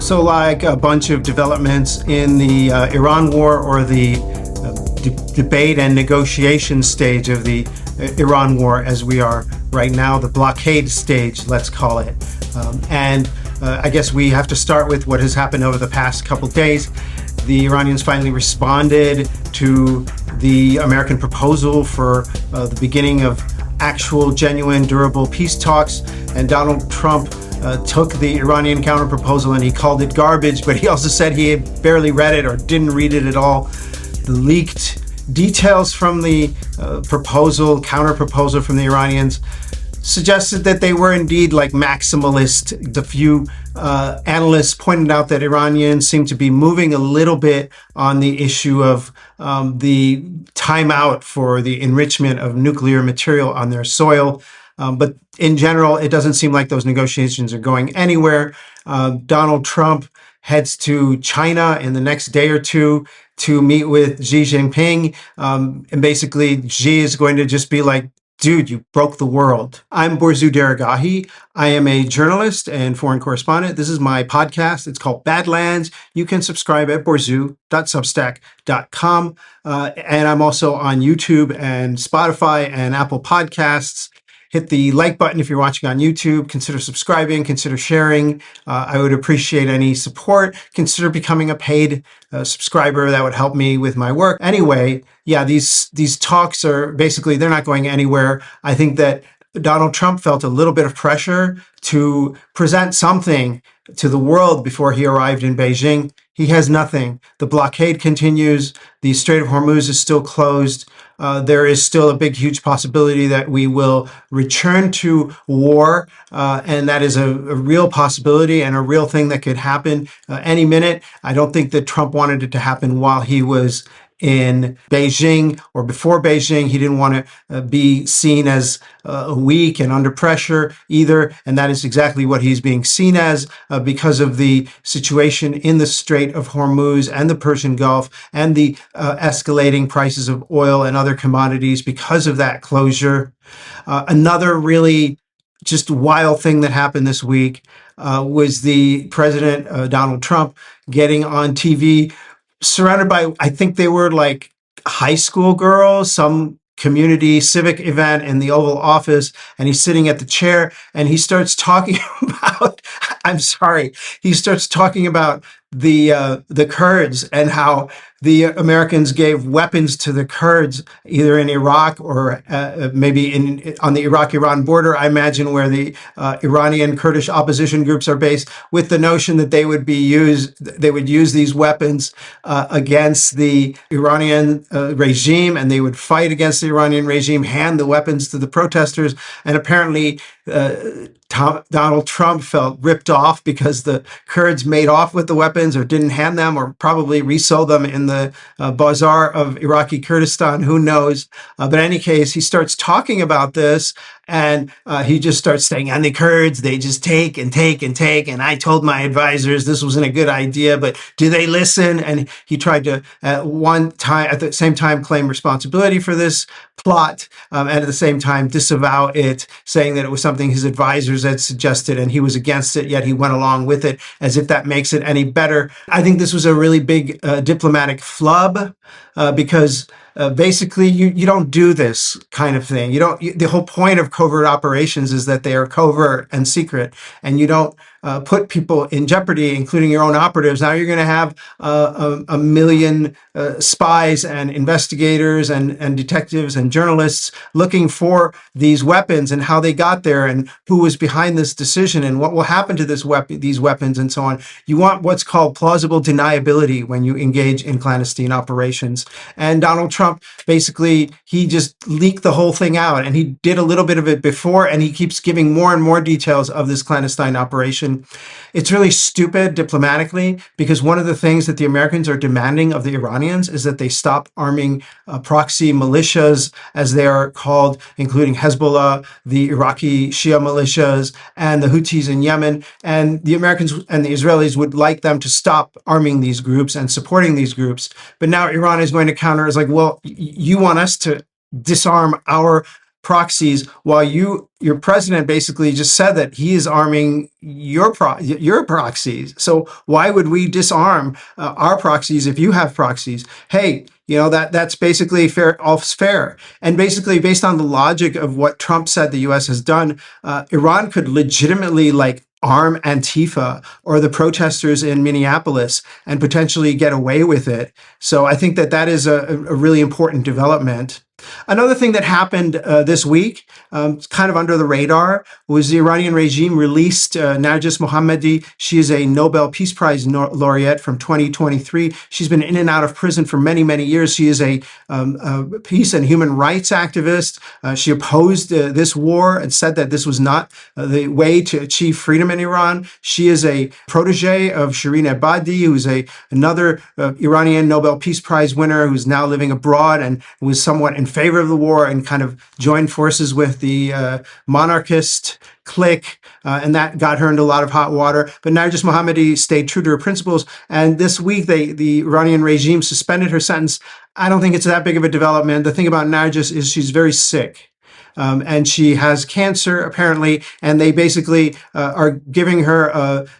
So like a bunch of developments in the Iran war or the debate and negotiation stage of the Iran war as we are right now, the blockade stage, let's call it. I guess we have to start with what has happened over the past couple days. The Iranians finally responded to the American proposal for the beginning of actual, genuine, durable peace talks, and Donald Trump took the Iranian counterproposal and he called it garbage, but he also said he had barely read it or didn't read it at all. The leaked details from the counterproposal from the Iranians suggested that they were indeed like maximalist. A few analysts pointed out that Iranians seem to be moving a little bit on the issue of the timeout for the enrichment of nuclear material on their soil. But in general, it doesn't seem like those negotiations are going anywhere. Donald Trump heads to China in the next day or two to meet with Xi Jinping. And basically, Xi is going to just be like, dude, you broke the world. I'm Borzu Deragahi. I am a journalist and foreign correspondent. This is my podcast. It's called Badlands. You can subscribe at borzu.substack.com. And I'm also on YouTube and Spotify and Apple Podcasts. Hit the like button if you're watching on YouTube. Consider subscribing, consider sharing. I would appreciate any support. Consider becoming a paid subscriber. That would help me with my work. Anyway, yeah, these talks are basically, they're not going anywhere. I think that Donald Trump felt a little bit of pressure to present something to the world before he arrived in Beijing. He has nothing. The blockade continues. The Strait of Hormuz is still closed. There is still a big, huge possibility that we will return to war. And that is a real possibility and a real thing that could happen any minute. I don't think that Trump wanted it to happen while he was in Beijing or before Beijing. He didn't want to be seen as weak and under pressure either. And that is exactly what he's being seen as because of the situation in the Strait of Hormuz and the Persian Gulf and the escalating prices of oil and other commodities because of that closure. Another really just wild thing that happened this week was the President Donald Trump getting on TV surrounded by, I think they were like high school girls, some community civic event in the Oval Office, and he's sitting at the chair and he starts talking about, he starts talking about the Kurds and how the Americans gave weapons to the Kurds, either in Iraq or maybe on the Iraq-Iran border, I imagine, where the Iranian Kurdish opposition groups are based, with the notion that they would use these weapons against the Iranian regime, and they would fight against the Iranian regime, hand the weapons to the protesters, and apparently Donald Trump felt ripped off because the Kurds made off with the weapons or didn't hand them or probably resold them in the bazaar of Iraqi Kurdistan, who knows. But in any case, he starts talking about this and he just starts saying, and the Kurds, they just take and take and take. And I told my advisors this wasn't a good idea, but do they listen? And he tried to at the same time claim responsibility for this plot and at the same time disavow it, saying that it was something his advisors had suggested and he was against it, yet he went along with it as if that makes it any better. I think this was a really big diplomatic flub because basically you don't do this kind of thing. The whole point of covert operations is that they are covert and secret, and you don't put people in jeopardy, including your own operatives. Now you're going to have a million spies and investigators and detectives and journalists looking for these weapons and how they got there and who was behind this decision and what will happen to these weapons and so on. You want what's called plausible deniability when you engage in clandestine operations. And Donald Trump, basically, he just leaked the whole thing out, and he did a little bit of it before, and he keeps giving more and more details of this clandestine operation. It's really stupid diplomatically, because one of the things that the Americans are demanding of the Iranians is that they stop arming proxy militias, as they are called, including Hezbollah, the Iraqi Shia militias, and the Houthis in Yemen. And the Americans and the Israelis would like them to stop arming these groups and supporting these groups. But now Iran is going to counter as like, well, you want us to disarm our proxies, while your president basically just said that he is arming your proxies. So why would we disarm our proxies if you have proxies? Hey, that's basically fair. All's fair. And basically, based on the logic of what Trump said the U.S. has done, Iran could legitimately arm Antifa or the protesters in Minneapolis and potentially get away with it. So I think that is a really important development. Another thing that happened this week, kind of under the radar, was the Iranian regime released Narges Mohammadi. She is a Nobel Peace Prize laureate from 2023. She's been in and out of prison for many, many years. She is a peace and human rights activist. She opposed this war and said that this was not the way to achieve freedom in Iran. She is a protege of Shireen Ebadi, who's another Iranian Nobel Peace Prize winner who's now living abroad and was somewhat in favor of the war and kind of joined forces with the monarchist clique, and that got her into a lot of hot water. But Narges Mohammadi stayed true to her principles, and this week the Iranian regime suspended her sentence. I don't think it's that big of a development. The thing about Narges is she's very sick. And she has cancer, apparently, and they basically are giving her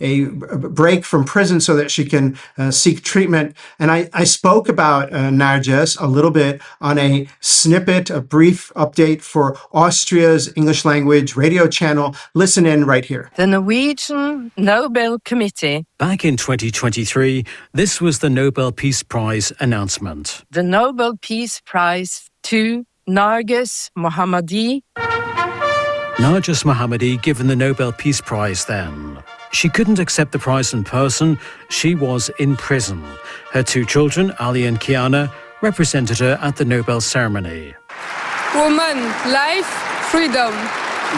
a break from prison so that she can seek treatment. And I spoke about Narges a little bit on a snippet, a brief update for Austria's English language radio channel. Listen in right here. The Norwegian Nobel Committee. Back in 2023, this was the Nobel Peace Prize announcement. The Nobel Peace Prize to Narges Mohammadi. Narges Mohammadi given the Nobel Peace Prize then. She couldn't accept the prize in person. She was in prison. Her two children, Ali and Kiana, represented her at the Nobel ceremony. Woman, life, freedom.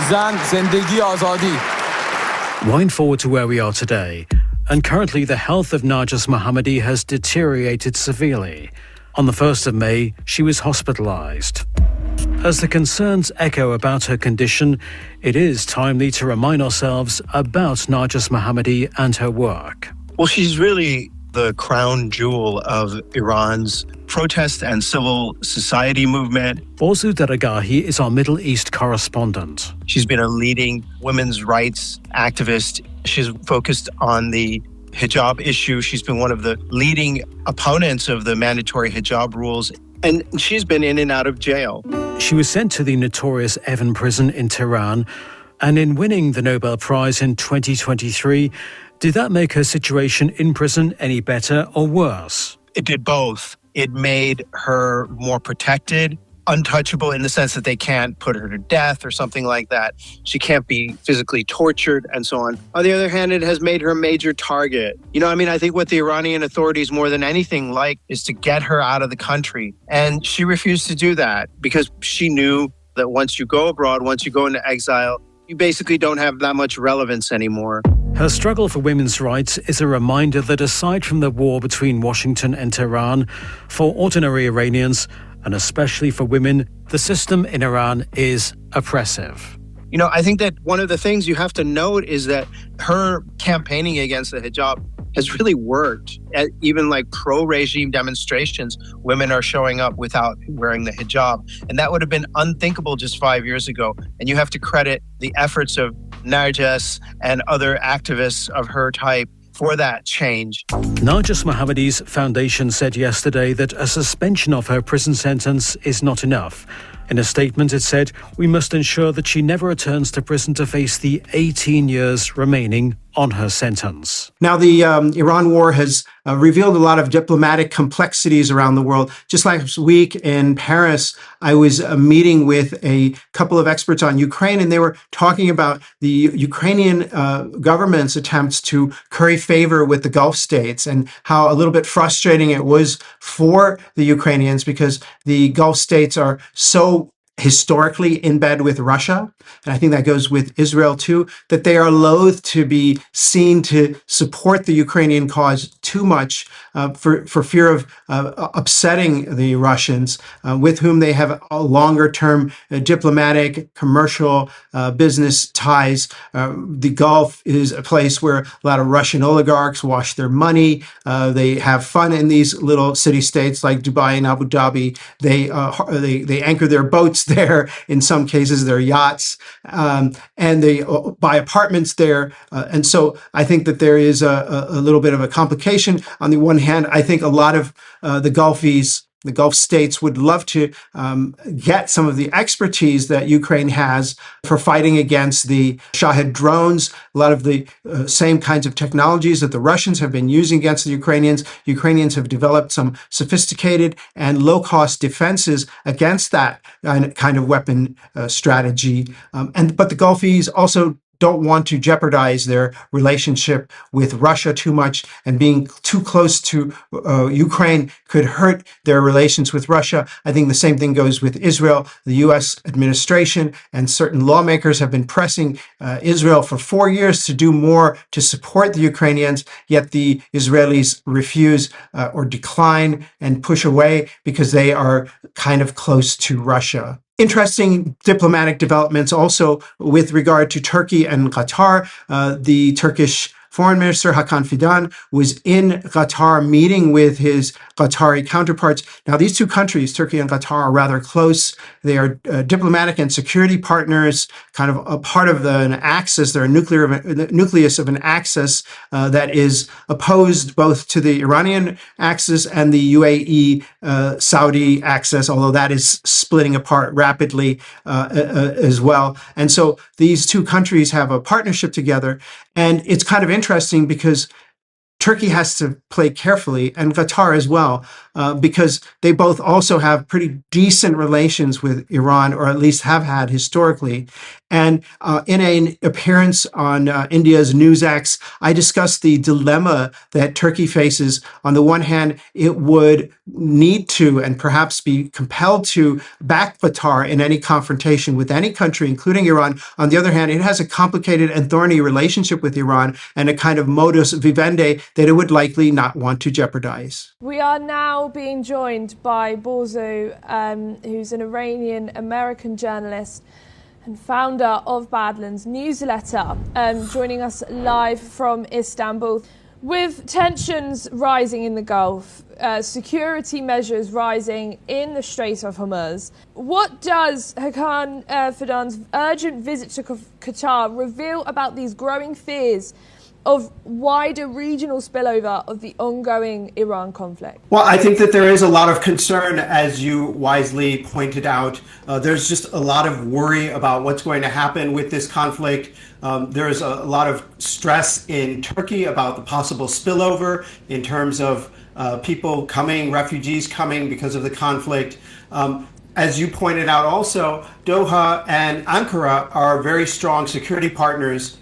Zan, zendegi, azadi. Wind forward to where we are today, and currently the health of Narges Mohammadi has deteriorated severely. On the 1st of May, she was hospitalized. As the concerns echo about her condition, it is timely to remind ourselves about Narges Mohammadi and her work. Well, she's really the crown jewel of Iran's protest and civil society movement. Orzu Daragahi is our Middle East correspondent. She's been a leading women's rights activist. She's focused on the hijab issue. She's been one of the leading opponents of the mandatory hijab rules, and she's been in and out of jail. She was sent to the notorious Evin prison in Tehran, and in winning the Nobel Prize in 2023, did that make her situation in prison any better or worse? It did both. It made her more protected, untouchable in the sense that they can't put her to death or something like that. She can't be physically tortured and so on. On the other hand, it has made her a major target. I think what the Iranian authorities more than anything like is to get her out of the country. And she refused to do that because she knew that once you go abroad, once you go into exile, you basically don't have that much relevance anymore. Her struggle for women's rights is a reminder that aside from the war between Washington and Tehran, for ordinary Iranians, and especially for women, the system in Iran is oppressive. I think that one of the things you have to note is that her campaigning against the hijab has really worked. At even pro-regime demonstrations, women are showing up without wearing the hijab. And that would have been unthinkable just 5 years ago. And you have to credit the efforts of Narges and other activists of her type for that change. Narges Mohammadi's foundation said yesterday that a suspension of her prison sentence is not enough. In a statement, it said, "We must ensure that she never returns to prison to face the 18 years remaining on her sentence." Now, the Iran war has revealed a lot of diplomatic complexities around the world. Just last week in Paris, I was meeting with a couple of experts on Ukraine, and they were talking about the Ukrainian government's attempts to curry favor with the Gulf states and how a little bit frustrating it was for the Ukrainians because the Gulf states are so historically in bed with Russia, and I think that goes with Israel too, that they are loath to be seen to support the Ukrainian cause too much for fear of upsetting the Russians, with whom they have a longer-term diplomatic, commercial, business ties. The Gulf is a place where a lot of Russian oligarchs wash their money. They have fun in these little city-states like Dubai and Abu Dhabi. They anchor their boats boats there. In some cases, there are yachts, and they buy apartments there. And so I think that there is a little bit of a complication. On the one hand, I think a lot of the Gulf states would love to get some of the expertise that Ukraine has for fighting against the Shahed drones, a lot of the same kinds of technologies that the Russians have been using against the Ukrainians. Ukrainians have developed some sophisticated and low-cost defenses against that kind of weapon strategy. But the Gulfies also don't want to jeopardize their relationship with Russia too much, and being too close to Ukraine could hurt their relations with Russia. I think the same thing goes with Israel. The U.S. administration and certain lawmakers have been pressing Israel for 4 years to do more to support the Ukrainians, yet the Israelis refuse or decline and push away because they are kind of close to Russia. Interesting diplomatic developments also with regard to Turkey and Qatar. The Turkish Foreign Minister Hakan Fidan was in Qatar meeting with his Qatari counterparts. Now, these two countries, Turkey and Qatar, are rather close. They are diplomatic and security partners, kind of a part of an axis. They're a nucleus of an axis that is opposed both to the Iranian axis and the UAE Saudi axis, although that is splitting apart rapidly as well. And so these two countries have a partnership together. And it's kind of interesting because Turkey has to play carefully, and Qatar as well, because they both also have pretty decent relations with Iran, or at least have had historically. And in an appearance on India's NewsX, I discussed the dilemma that Turkey faces. On the one hand, it would need to and perhaps be compelled to back Qatar in any confrontation with any country, including Iran. On the other hand, it has a complicated and thorny relationship with Iran and a kind of modus vivendi that it would likely not want to jeopardize. We are now being joined by Bozo, who's an Iranian-American journalist and founder of Badlands newsletter, joining us live from Istanbul. With tensions rising in the Gulf, security measures rising in the Strait of Hormuz, what does Hakan Fidan's urgent visit to Qatar reveal about these growing fears of wider regional spillover of the ongoing Iran conflict? Well, I think that there is a lot of concern, as you wisely pointed out. There's just a lot of worry about what's going to happen with this conflict. There's a lot of stress in Turkey about the possible spillover in terms of people coming, refugees coming because of the conflict. As you pointed out also, Doha and Ankara are very strong security partners.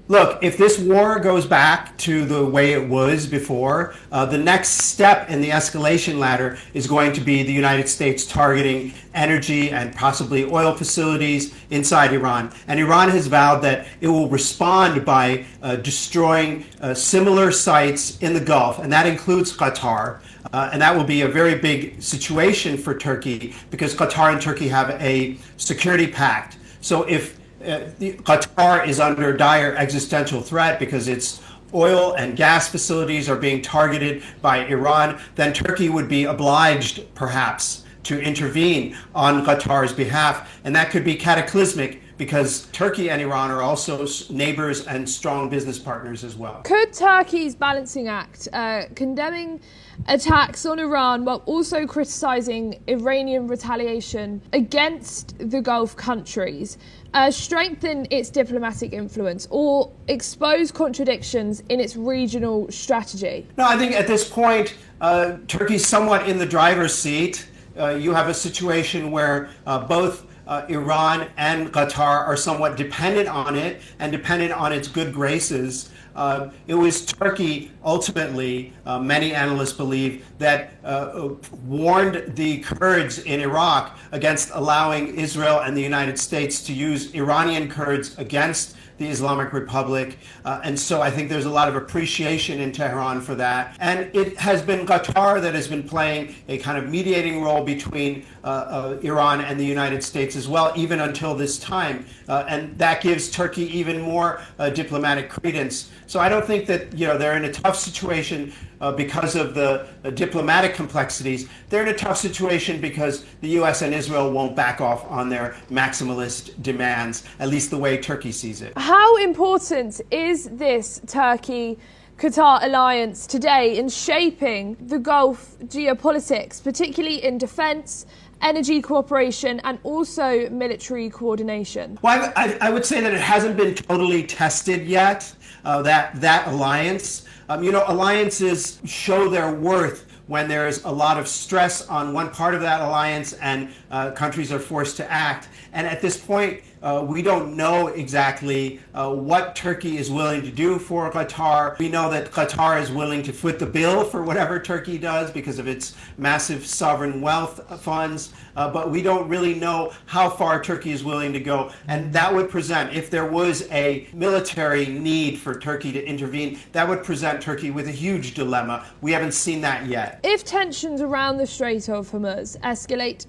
Look, if this war goes back to the way it was before, the next step in the escalation ladder is going to be the United States targeting energy and possibly oil facilities inside Iran. And Iran has vowed that it will respond by destroying similar sites in the Gulf, and that includes Qatar. And that will be a very big situation for Turkey because Qatar and Turkey have a security pact. So if Qatar is under dire existential threat because its oil and gas facilities are being targeted by Iran, then Turkey would be obliged, perhaps, to intervene on Qatar's behalf. And that could be cataclysmic because Turkey and Iran are also neighbors and strong business partners as well. Could Turkey's balancing act, condemning attacks on Iran while also criticizing Iranian retaliation against the Gulf countries, strengthen its diplomatic influence or expose contradictions in its regional strategy? No, I think at this point, Turkey's somewhat in the driver's seat. You have a situation where both Iran and Qatar are somewhat dependent on it and dependent on its good graces. It was Turkey, ultimately, many analysts believe, that warned the Kurds in Iraq against allowing Israel and the United States to use Iranian Kurds against the Islamic Republic. And so I think there's a lot of appreciation in Tehran for that. And it has been Qatar that has been playing a kind of mediating role between Iran and the United States as well, even until this time. And that gives Turkey even more diplomatic credence. So I don't think that, they're in a tough situation because of the diplomatic complexities. They're in a tough situation because the U.S. and Israel won't back off on their maximalist demands, at least the way Turkey sees it. How important is this Turkey-Qatar alliance today in shaping the Gulf geopolitics, particularly in defence, energy cooperation and also military coordination? Well, I would say that it hasn't been totally tested yet, that alliance. Alliances show their worth when there's a lot of stress on one part of that alliance and countries are forced to act. And at this point, we don't know exactly what Turkey is willing to do for Qatar. We know that Qatar is willing to foot the bill for whatever Turkey does because of its massive sovereign wealth funds, but we don't really know how far Turkey is willing to go. And that would present, if there was a military need for Turkey to intervene, that would present Turkey with a huge dilemma. We haven't seen that yet. If tensions around the Strait of Hormuz escalate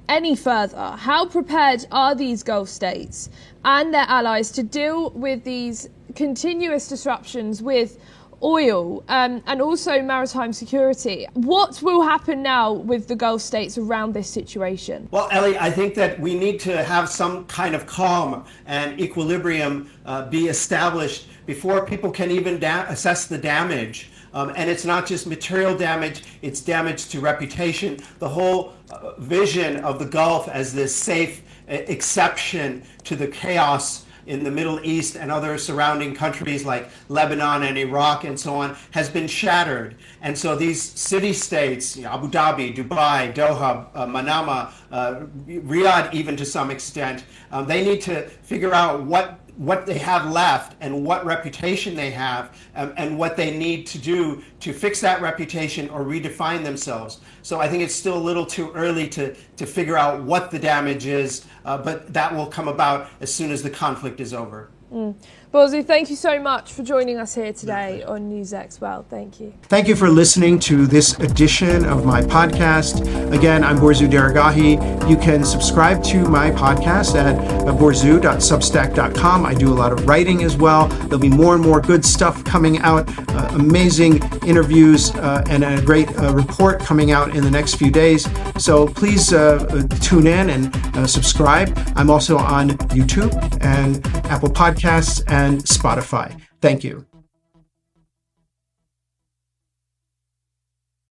any further, how prepared are these Gulf states and their allies to deal with these continuous disruptions with oil and also maritime security? What will happen now with the Gulf states around this situation? Well, Ellie, I think that we need to have some kind of calm and equilibrium be established before people can even assess the damage. And it's not just material damage, it's damage to reputation. The whole vision of the Gulf as this safe exception to the chaos in the Middle East and other surrounding countries like Lebanon and Iraq and so on has been shattered. And so these city-states, Abu Dhabi, Dubai, Doha, Manama, Riyadh even to some extent, they need to figure out what they have left and what reputation they have and what they need to do to fix that reputation or redefine themselves. So I think it's still a little too early to figure out what the damage is, but that will come about as soon as the conflict is over. Bozu, thank you so much for joining us here today on NewsX. Well, thank you. Thank you for listening to this edition of my podcast. Again, I'm Borzu Deragahi. You can subscribe to my podcast at borzu.substack.com. I do a lot of writing as well. There'll be more and more good stuff coming out, amazing interviews and a great report coming out in the next few days. So please tune in and subscribe. I'm also on YouTube and Apple Podcasts and Spotify. Thank you.